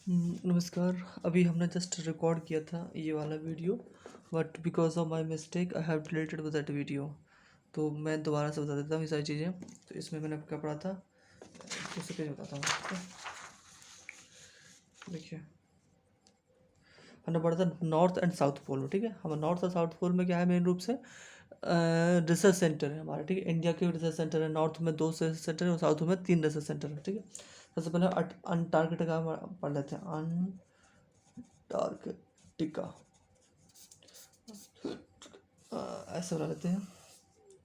नमस्कार। अभी हमने जस्ट रिकॉर्ड किया था ये वाला video, but because of my mistake I have deleted with that video. तो मैं दोबारा से बता देता हूँ ये सारी चीज़ें। तो इसमें मैंने क्या पढ़ा था, दूसरे पेज बताता हूँ, ठीक है। देखिए, हमने पढ़ा था नॉर्थ एंड साउथ पोल में, ठीक है। हम नॉर्थ और साउथ पोल में क्या है, मेन रूप से रिसर्च सेंटर है हमारे, ठीक है। इंडिया के रिसर्च सेंटर है, नॉर्थ में 2 रिसर्च सेंटर है और साउथ में 3 रिसर्च सेंटर है, ठीक है। सबसे पहले अंटार्कटिका पढ़ लेते हैं। अंटार्कटिका ऐसे बना लेते हैं।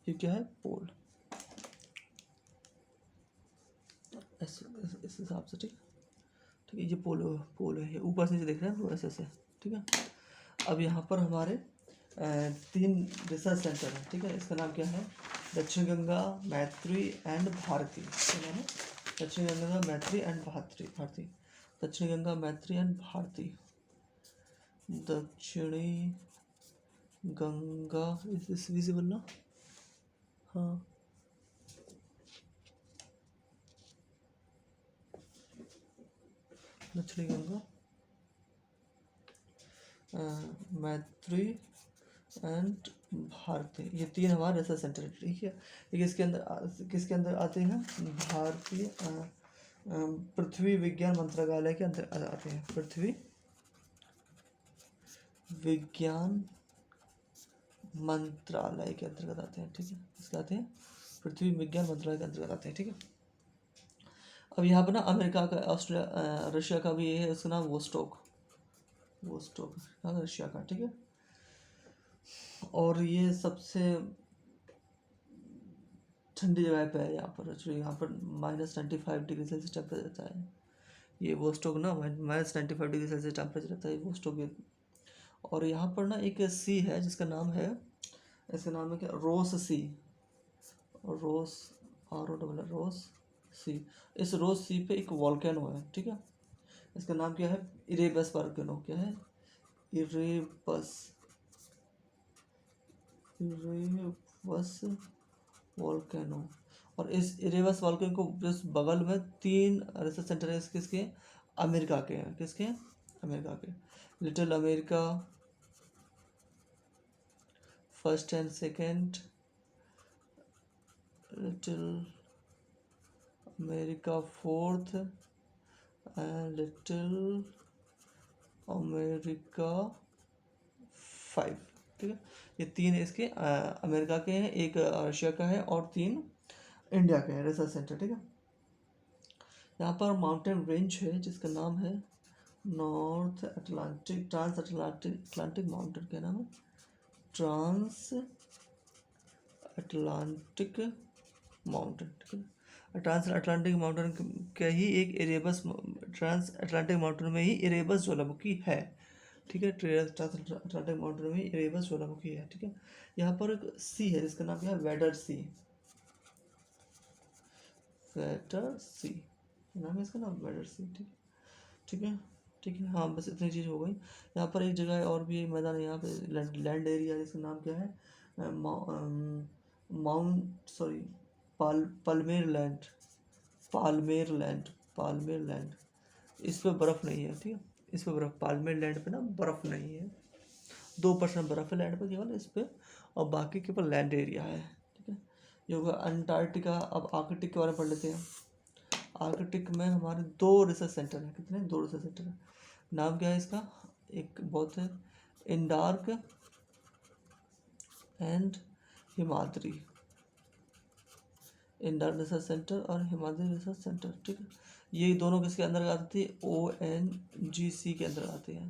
ये क्या है, पोल, ऐसे इस हिसाब से, ठीक है। ठीक है, ये पोल पोल है, ये ऊपर से देख रहे हैं ऐसे ऐसे, ठीक है। अब यहाँ पर हमारे 3 रिसर्च सेंटर है, ठीक है। इसका नाम क्या है, दक्षिण गंगा, मैत्री एंड भारती। क्या नाम है, दक्षिण गंगा, मैत्री एंड भारती। दक्षिण गंगा, मैत्री एंड भारती। दक्षिणी गंगा इस विजिबल ना, हाँ। दक्षिणी गंगा, मैत्री एंड भारती, ये 3 हमारे रिसर्च सेंटर है, ठीक है। ये किसके अंदर आते हैं, भारतीय पृथ्वी विज्ञान मंत्रालय के अंदर आते हैं। पृथ्वी विज्ञान मंत्रालय के अंतर्गत आते हैं, ठीक है। इसके आते हैं, पृथ्वी विज्ञान मंत्रालय के अंतर्गत आते हैं, ठीक है। अब यहाँ पर ना अमेरिका का, ऑस्ट्रेलिया, रशिया का भी ये है, उसका नाम वोस्टोक रशिया का, ठीक है। और ये सबसे ठंडी जगह पे है यहाँ पर, एक्चुअली यहाँ पर -95 डिग्री सेल्सियस टेम्परेचर रहता है। ये वोस्टोक ना -95 डिग्री सेल्सियस टेम्परेचर रहता है वोस्टोक के। और यहाँ पर ना एक सी है जिसका नाम है, इसका नाम है क्या, रोस सी, रोस, रोस सी। इस रोस सी पे एक वॉल्केनो है, ठीक है। इसका नाम क्या है, इरेबस वॉल्केनो। क्या है, इरेबस वॉल्केनो। और इस इरेबस वॉल्केनो को जिस बगल में 3 रिसर्च सेंटर है, किसके, अमेरिका के हैं। किसके, अमेरिका के। Little America first and second, little America fourth and little America 5, ठीक है। ये 3 इसके अमेरिका के हैं, एक रशिया का है और 3 इंडिया के हैं रिसर्च सेंटर, ठीक है। यहाँ पर माउंटेन रेंज है जिसका नाम है North Atlantic, trans Atlantic mountain. क्या नाम है, ट्रांस अटलांटिक माउंटेन, ठीक है। ट्रांस अटलांटिक माउंटेन का ही एक इरेबस, ट्रांस अटलांटिक माउंटेन में ही इरेबस ज्वालामुखी है, ठीक है। ट्रांस अटलांटिक माउंटेन में ही इरेबस ज्वालामुखी है, ठीक है। यहाँ पर एक सी है जिसका नाम क्या है, वेडर सी, वेडर सी नाम है इसका नाम, वेडर सी, ठीक है, ठीक है, ठीक है। हाँ, बस इतनी चीज़ हो गई। यहाँ पर एक जगह है और भी एक मैदान है यहाँ पे, लैंड एरिया, जिसका नाम क्या है, माउंट सॉरी पालमेर लैंड, पालमेर लैंड। इस पे बर्फ़ नहीं है, ठीक है। इस पे बर्फ़, पालमेर लैंड पे ना बर्फ़ नहीं है, 2% बर्फ़ है लैंड पे केवल इस पे, और बाकी केवल लैंड एरिया है, ठीक है। ये होगा अंटार्कटिका। अब आर्कटिक के बारे में पढ़ लेते हैं। आर्कटिक में हमारे 2 रिसर्च सेंटर हैं। कितने, 2 रिसर्च सेंटर हैं। नाम क्या है इसका, एक बहुत है, इंडार्क एंड हिमाद्री, इंडार्क रिसर्च सेंटर और हिमाद्री रिसर्च सेंटर, ठीक है। ये दोनों किसके अंदर आते हैं, ONGC के अंदर आते हैं।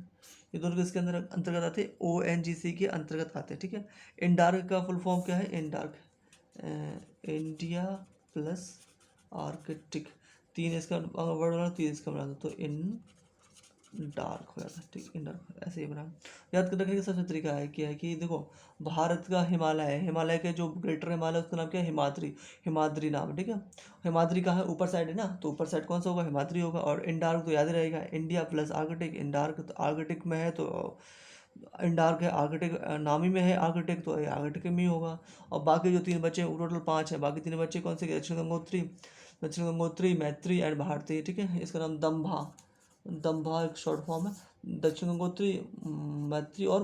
ये दोनों किसके अंदर अंतर्गत आते हैं, ONGC के अंतर्गत आते हैं, ठीक है। इंडार्क का फुल फॉर्म क्या है, इंडार्क, इंडिया प्लस आर्कटिक, 3 इसका वर्ड बना, 3 इसका बना दो, तो इन डार्क हो जाता है, ठीक, इन डार्क ऐसे ही बना। याद रखने का सबसे तरीका है क्या है कि देखो, भारत का हिमालय है, हिमालय के जो ग्रेटर हिमालय उसका नाम क्या है, हिमाद्री, हिमाद्री नाम है, ठीक है। हिमाद्री का है ऊपर साइड है ना, तो ऊपर साइड कौन सा होगा, हिमाद्री होगा। और इंडार्क तो याद ही रहेगा, इंडिया प्लस आर्कटिक, इंडार्क तो आर्कटिक में है, तो इंडार्क है, आर्कटिक नाम ही में है आर्कटिक, तो ये आर्कटिक में ही होगा। और बाकी जो 3 बच्चे हैं, टोटल 5 है, बाकी 3 बच्चे कौन से, दक्षिण गंगोत्री, मैत्री एंड भारती, ठीक है। इसका नाम दम्भा, दम्भा एक शॉर्ट फॉर्म है। दक्षिण गंगोत्री, मैत्री और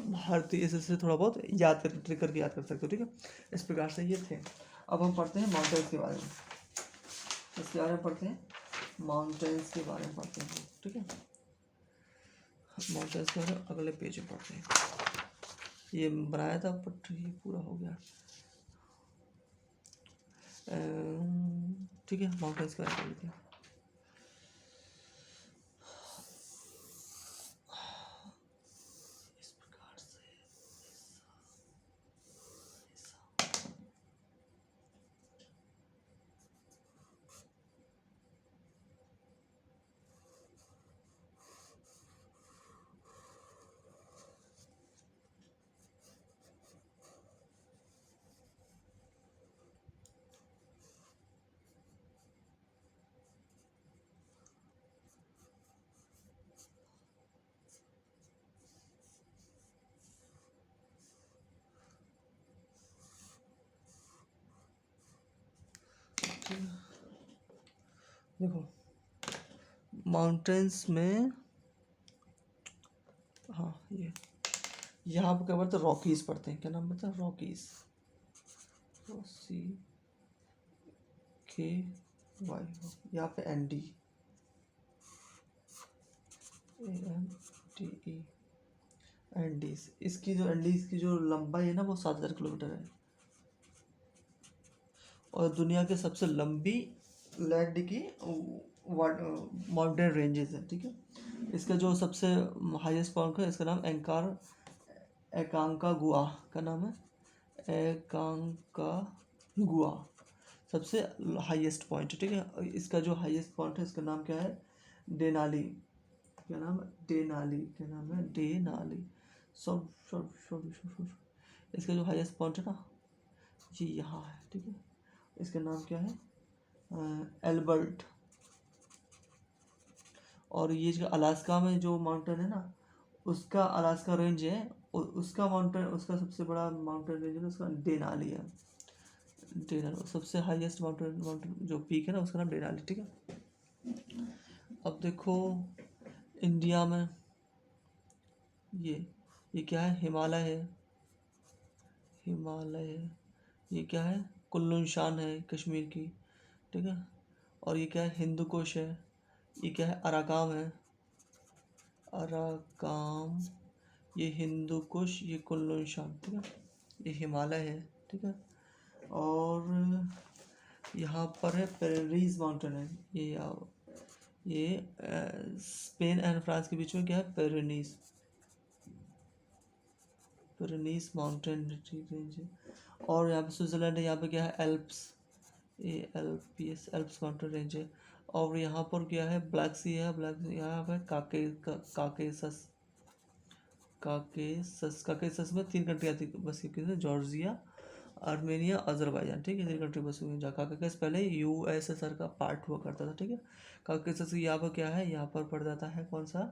भारती, इससे थोड़ा बहुत याद कर ट्रिक करके याद कर सकते हो, ठीक है। इस प्रकार से ये थे। अब हम पढ़ते हैं माउंटेन्स के बारे में। इसके बारे में पढ़ते हैं, माउंटेन्स के बारे में पढ़ते हैं, ठीक है। माउंटेन्स के बारे में अगले पेज में पढ़ते हैं। ये बनाया था बट ये पूरा हो गया, ठीक है। माउंटेन्स के बारे में पढ़ते हैं। इस प्रकार से देखो, माउंटेन्स में, हाँ ये यहाँ पर क्या पढ़ते हैं, रॉकीज पढ़ते हैं। क्या नाम पढ़ते हैं, रॉकीज, CKY। यहाँ पे ANDE, एंडीज। इसकी जो एंडीज की जो लंबाई है ना वो 7,000 किलोमीटर है, और दुनिया के सबसे लंबी लैंड की माउंटेन रेंजेस है, ठीक है। इसका जो सबसे हाईएस्ट पॉइंट है, इसका नाम एकांकागुआ का नाम है, एकांकागुआ सबसे हाईएस्ट पॉइंट है, ठीक है। इसका जो हाईएस्ट पॉइंट है, इसका नाम क्या है, डेनाली। क्या नाम है, डेनाली। क्या नाम है, डेनाली। सब सब सब सब इसका जो हाईएस्ट पॉइंट है ना, ये यहाँ है, ठीक है। इसका नाम क्या है, एल्बर्ट। और ये जो अलास्का में जो माउंटेन है ना, उसका अलास्का रेंज है, उसका माउंटेन, उसका सबसे बड़ा माउंटेन रेंज है, उसका डेनाली है। डेनाली सबसे हाईएस्ट माउंटेन जो पीक है ना, उसका नाम डेनाली, ठीक है। अब देखो इंडिया में ये क्या है, हिमालय है, हिमालय है। ये क्या है, कुल्लू निशान है कश्मीर की, ठीक है। और ये क्या है, हिंदू कुश है। ये क्या है, अराकाम है, अराकाम। ये हिंदू कुश, ये कुल्लू निशान, ठीक है। ये हिमालय है, ठीक है। और यहाँ पर है पेरेनीज माउंटेन है, ये स्पेन एंड फ्रांस के बीच में क्या है, पेरेनीज माउंटेन रेंज है। और यहाँ पे स्विट्जरलैंड है, यहाँ पे क्या है, Alps, ALPS, Alps mountain range है। और यहाँ पर क्या है, ब्लैक सी है, ब्लैक सी। यहाँ पे काकेसस, काकेसस में 3 कंट्री आती है बस, किसे, जॉर्जिया, आर्मेनिया, अजरबैजान, ठीक है। 3 कंट्री बसी हुई। काकेसस पहले USSR का पार्ट हुआ करता था, ठीक है। काकेसस यहाँ पर क्या है, यहाँ पर पड़ जाता है कौन सा,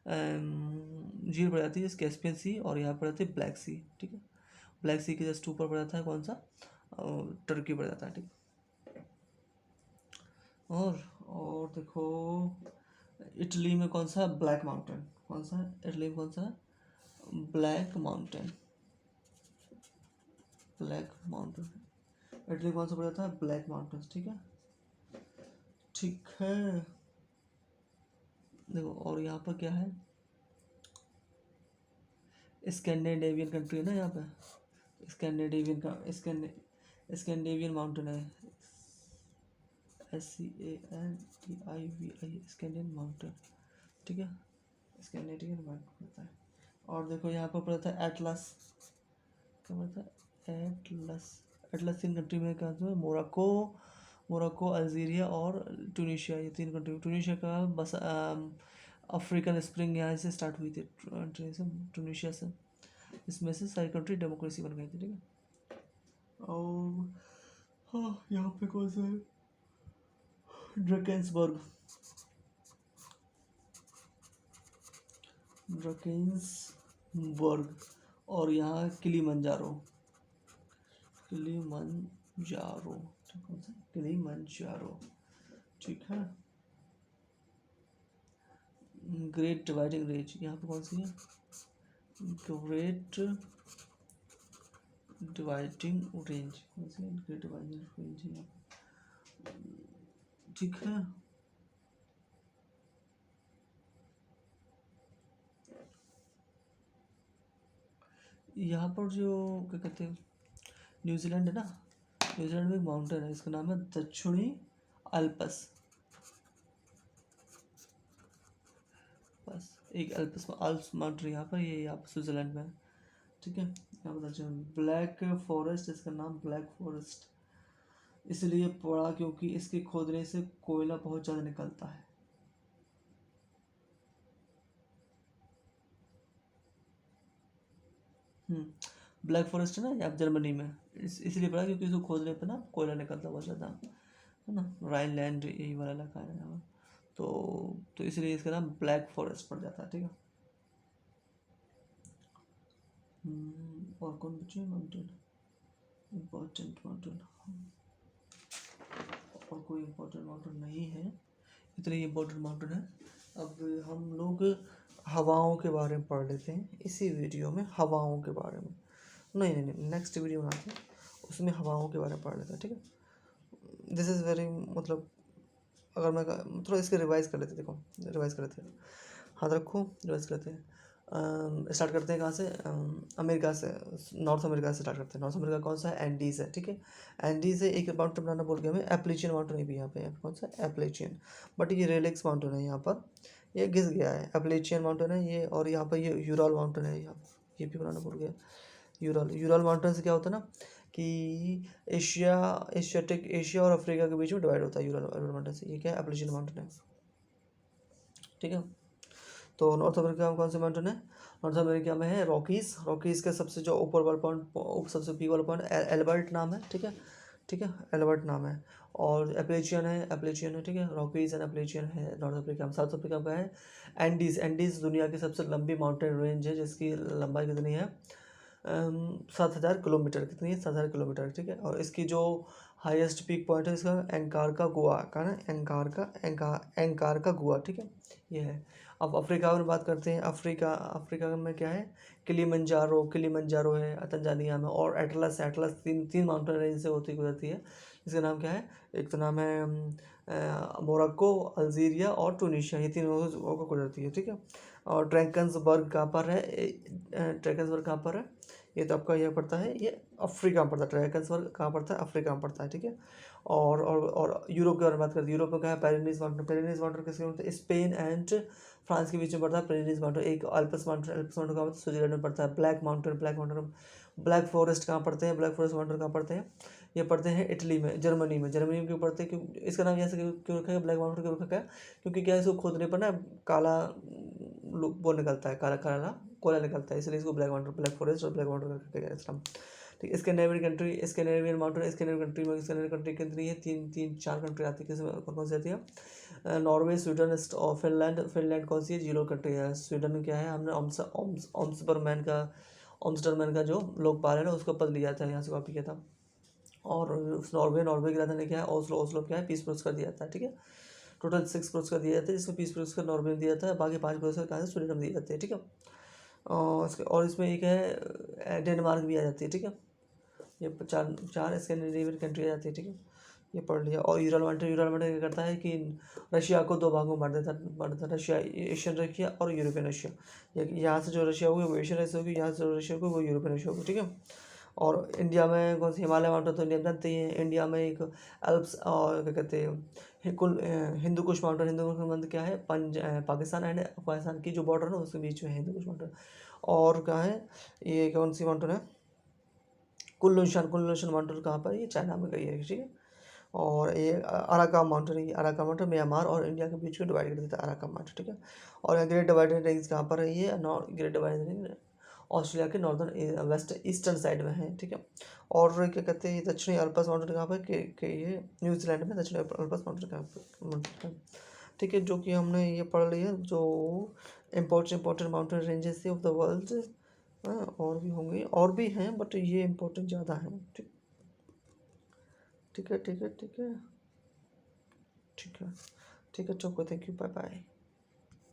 झील पड़ जाती है कैस्पियन सी, और यहाँ पड़ जाती है ब्लैक सी, ठीक है। ब्लैक सी के जस्ट ऊपर पड़ जाता है कौन सा, टर्की पड़ जाता है, ठीक। और देखो इटली में कौन सा, ब्लैक माउंटेन, कौन सा है इटली में, कौन सा है, black mountain, black mountain. Italy कौन सा पड़ जाता है, ब्लैक माउंटेन, ठीक है, ठीक है। देखो और यहाँ पर क्या है, स्कैंडिनेवियन कंट्री है ना यहाँ पे, स्कैंडिनेवियन का स्कैंडिनेवियन माउंटेन है, SCANDIVI, स्कैंडिनेवियन माउंटेन, ठीक है। स्कैंडिनेवियन माउंटेन पड़ता है। और देखो यहाँ पर पड़ता है एटलस, क्या पड़ता है, एटलस। एटलस 3 कंट्री में क्या है, मोरक्को, अल्जीरिया और ट्यूनीशिया, ये 3 कंट्री। ट्यूनीशिया का बस अफ्रीकन स्प्रिंग यहाँ से स्टार्ट हुई थी, ट्यूनीशिया से। इसमें से सारी कंट्री डेमोक्रेसी बन गई थी, ठीक है। और हाँ, यहाँ पे कौन सा है, ड्रकेंसबर्ग, और यहाँ किलीमंजारो, किलीमंजारो, ठीक है। ग्रेट डिवाइडिंग रेंज यहाँ पे कौन सी है? ग्रेट डिवाइडिंग रेंज, कौन सी है? ग्रेट डिवाइडिंग रेंज है, ठीक है। यहाँ पर जो क्या कहते हैं, न्यूजीलैंड है ना, न्यूजीलैंड में एक माउंटेन है, इसका नाम है दक्षिणी अल्पस। बस एक अल्पस आल्प्स माउंटेन यहाँ पर, ये यहाँ पर स्विट्जरलैंड में है, ठीक है। यहाँ पर दक्षिण ब्लैक फॉरेस्ट, इसका नाम ब्लैक फॉरेस्ट इसलिए पड़ा क्योंकि इसके खोदने से कोयला बहुत ज़्यादा निकलता है। ब्लैक फॉरेस्ट है ना यहाँ जर्मनी में, इसलिए पड़ा क्योंकि इसको खोदने पर ना कोयला निकलता बहुत ज़्यादा, है ना। राइनलैंड यही वाला इलाका है यहाँ, तो इसलिए इसका नाम ब्लैक फॉरेस्ट पड़ जाता है, ठीक है। और कौन बचे माउंटेन, इम्पोर्टेंट माउंटेन, और कोई इम्पोर्टेंट माउंटेन नहीं है, इतने ही इम्पोर्टेंट माउंटेन है। अब हम लोग हवाओं के बारे में पढ़ लेते हैं इसी वीडियो में, हवाओं के बारे में। नहीं, नेक्स्ट वीडियो बनाते हैं, उसमें हवाओं के बारे में पढ़ लेते हैं, ठीक है। दिस इज़ वेरी, मतलब अगर मैं थोड़ा इसके रिवाइज कर लेते, देखो रिवाइज कर लेते हैं, हाथ रखो, रिवाइज करते हैं। स्टार्ट करते हैं कहाँ से? अमेरिका से, नॉर्थ अमेरिका से स्टार्ट करते हैं। नॉर्थ अमेरिका कौन सा है? एंडीज है, ठीक है। एंडीज है, एक माउंटेन बनाना बोल गया हमें, एप्लेचियन माउंटेन है भी यहाँ पे कौन सा? एप्लेचियन, बट ये रेलेक्स माउंटेन है यहाँ पर, ये घिस गया है। एप्लेचियन माउंटेन है ये, और यहाँ पर ये यूराल माउंटेन है यहाँ, ये भी बनाना भूल गया। यूराल माउंटेन से क्या होता है ना कि एशियाटिक एशिया और अफ्रीका के बीच में डिवाइड होता है यूराल माउंटेन से। ये क्या है? एप्लेचियन माउंटेन है, ठीक है। तो नॉर्थ अमेरिका में कौन से माउंटेन है? नॉर्थ अमेरिका में है रॉकीज़ का सबसे जो ऊपर वाला पॉइंट, सबसे पीक वाला पॉइंट एल्बर्ट नाम है, ठीक है, ठीक है, एल्बर्ट नाम है। और एप्लेचियन है, ठीक है। रॉकीज़ एंड एप्लेचियन है नॉर्थ अफ्रीका में। साउथ अफ्रीका का है एंडीज़ दुनिया की सबसे लंबी माउंटेन रेंज है, जिसकी लंबाई कितनी है? 7,000 किलोमीटर, कितनी है? 7,000 किलोमीटर, ठीक है। और इसकी जो हाईएस्ट पीक पॉइंट है इसका एंकारका गुआ का ना, एंकारका गुआ, ठीक है, ये है। अब अफ्रीका में बात करते हैं। अफ्रीका में क्या है? किलिमंजारो है तंजानिया में, और एटलस तीन माउंटेन रेंज से होती गुजरती है। इसका नाम क्या है? एक तो नाम है मोरक्को, अल्जीरिया और टूनिशिया, ये तीनों को गुजरती है, ठीक है। और ड्रैकन्सबर्ग कहाँ पर है? ड्रैकन्सबर्ग कहाँ पर है? ये तो आपका यह पड़ता है, ये अफ्रीका में पड़ता है। ड्रैकन्सबर्ग कहाँ पड़ता है? अफ्रीका में पड़ता है, ठीक है। और यूरोप के बारे में बात करते हैं। यूरोप में क्या है? पेरिनीज माउंटेन किसके होता है? स्पेन एंड फ्रांस के बीच में पड़ता है पेरिनीज माउंटेन। एक अल्प्स माउंटेन कहाँ पड़ता है? स्विट्जरलैंड में पड़ता है। ब्लैक फॉरेस्ट कहाँ पड़ते हैं? ब्लैक फॉरेस्ट माउंटेन कहाँ पड़ते हैं? ये पड़ते हैं इटली में, जर्मनी में क्यों पड़ते हैं? क्यों इसका नाम ऐसे क्यों रखा है? ब्लैक माउंटेन क्यों रखा है? क्योंकि क्या है, इसको खोदने पर ना काला वो निकलता है, काला काला कोयला निकलता है, इसलिए इसको ब्लैक फॉरेस्ट और ब्लैक माउंटेन रखा गया है इसका। ठीक है। स्कैंडिनेवियन कंट्री में कितनी है? तीन चार कंट्री आती है, किसमें कौन कौन सी आती है? नॉर्वे, स्वीडन और फिनलैंड कौन सी है? 0 कंट्री है। स्वीडन में क्या है? हमने ओम्सडरमैन का जो लोकपाल है ना, उसका पद लिया था, यहाँ से कॉपी किया था। और नॉर्वे की राजधानी क्या है? ओस्लो क्या है? पीस पुरस्कार दिया जाता है, ठीक है। टोटल 6 पुरस्कार दिए जाते हैं, जिसमें पीस पुरस्कार नॉर्वे में दिया जाता है, बाकी 5 पुरस्कार कहाँ से? स्वीडन में दिए जाते हैं, ठीक है। और इसमें एक है डेनमार्क भी आ जाती है, ठीक है। ये चार स्कैंडिनेवियन कंट्री आ जाती है, ठीक है। ये पढ़ लिया। और यूरल माउंटेन क्या करता है कि रशिया को 2 भागों में बांट देता है। रशिया, एशियन रशिया और यूरोपियन रशिया। यहाँ से जो रशिया होगी वो एशियन रशिया होगी, यहाँ से जो रशिया होगी वो यूरोपियन रशिया होगी, ठीक है। और इंडिया में कौन सी? हिमालय माउंटेन तो इंडिया में जानते ही हैं। इंडिया में एक अल्प्स और क्या कहते हैं हिंदू कुश माउंटेन क्या है? पाकिस्तान एंड अफगानिस्तान की जो बॉर्डर है ना, उसके बीच में है हिंदू कुश माउंटेन। और कहाँ है ये? कौन सी माउंटेन है? कुल्लू माउंटेन कहाँ पर? ये चाइना में गई है, ठीक है। और ये अराकाम माउंटेन म्यांमार और इंडिया के बीच में डिवाइड कर देता है, अराकाम माउंटेन, ठीक है। और ग्रेट डिवाइडेड रेंज कहाँ पर है? ये ग्रेट डिवाइडेड रेंज ऑस्ट्रेलिया के नॉर्दर्न वेस्ट ईस्टर्न साइड में है, ठीक है। और क्या कहते हैं दक्षिणी अल्प्स माउंटेन कहाँ पर? ये न्यूजीलैंड में दक्षिणी अल्प्स माउंटेन कहाँ पर? ठीक है। जो कि हमने ये पढ़ लिया, जो important mountain ranges of the world. और भी होंगे, और भी हैं, बट ये इम्पोर्टेंट ज़्यादा हैं, ठीक ठीक है, ठीक है, ठीक है, ठीक है, ठीक है, चलो, थैंक यू, बाय बाय।